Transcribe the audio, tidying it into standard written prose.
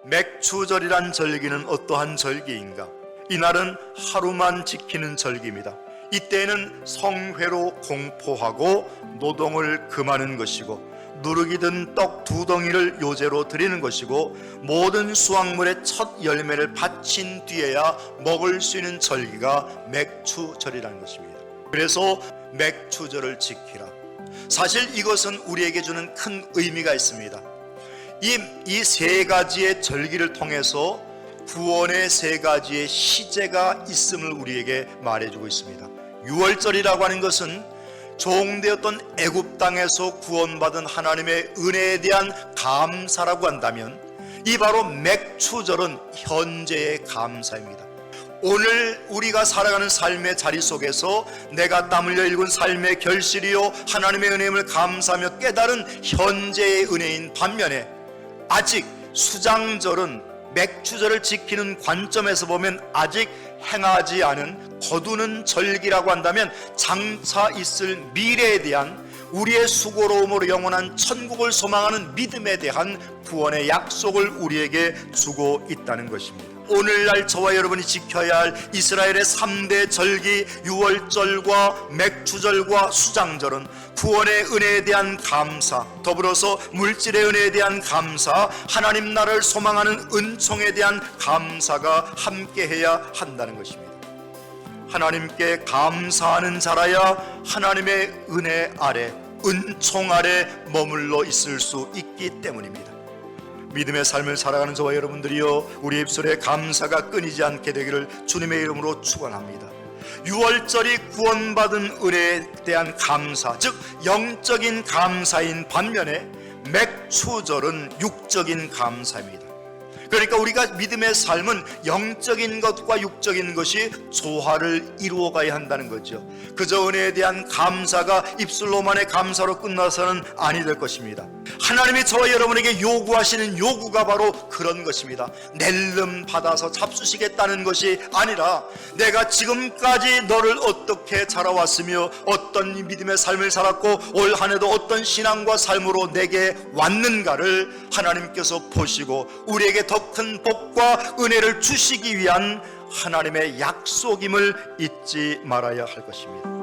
맥추절이란 절기는 어떠한 절기인가? 이날은 하루만 지키는 절기입니다. 이때에는 성회로 공포하고 노동을 금하는 것이고 누룩이 든 떡 2덩이를 요제로 드리는 것이고 모든 수확물의 첫 열매를 바친 뒤에야 먹을 수 있는 절기가 맥추절이라는 것입니다. 그래서 맥추절을 지키라. 사실 이것은 우리에게 주는 큰 의미가 있습니다. 이 세 가지의 절기를 통해서 구원의 세 가지의 시제가 있음을 우리에게 말해주고 있습니다. 유월절이라고 하는 것은 종되었던 애굽 땅에서 구원받은 하나님의 은혜에 대한 감사라고 한다면, 이 바로 맥추절은 현재의 감사입니다. 오늘 우리가 살아가는 삶의 자리 속에서 내가 땀 흘려 일군 삶의 결실이요 하나님의 은혜임을 감사하며 깨달은 현재의 은혜인 반면에, 아직 수장절은 맥추절을 지키는 관점에서 보면 아직 행하지 않은 거두는 절기라고 한다면, 장차 있을 미래에 대한 우리의 수고로움으로 영원한 천국을 소망하는 믿음에 대한 구원의 약속을 우리에게 주고 있다는 것입니다. 오늘날 저와 여러분이 지켜야 할 이스라엘의 3대 절기 유월절과 맥추절과 수장절은 구원의 은혜에 대한 감사, 더불어서 물질의 은혜에 대한 감사, 하나님 나라를 소망하는 은총에 대한 감사가 함께해야 한다는 것입니다. 하나님께 감사하는 자라야 하나님의 은혜 아래, 은총 아래 머물러 있을 수 있기 때문입니다. 믿음의 삶을 살아가는 저와 여러분들이요, 우리 입술에 감사가 끊이지 않게 되기를 주님의 이름으로 축원합니다. 유월절이 구원받은 은혜에 대한 감사, 즉 영적인 감사인 반면에 맥추절은 육적인 감사입니다. 그러니까 우리가 믿음의 삶은 영적인 것과 육적인 것이 조화를 이루어가야 한다는 거죠. 그저 은혜에 대한 감사가 입술로만의 감사로 끝나서는 아니 될 것입니다. 하나님이 저와 여러분에게 요구하시는 요구가 바로 그런 것입니다. 낼름 받아서 잡수시겠다는 것이 아니라, 내가 지금까지 너를 어떻게 자라왔으며 어떤 믿음의 삶을 살았고 올 한 해도 어떤 신앙과 삶으로 내게 왔는가를 하나님께서 보시고 우리에게 더 큰 복과 은혜를 주시기 위한 하나님의 약속임을 잊지 말아야 할 것입니다.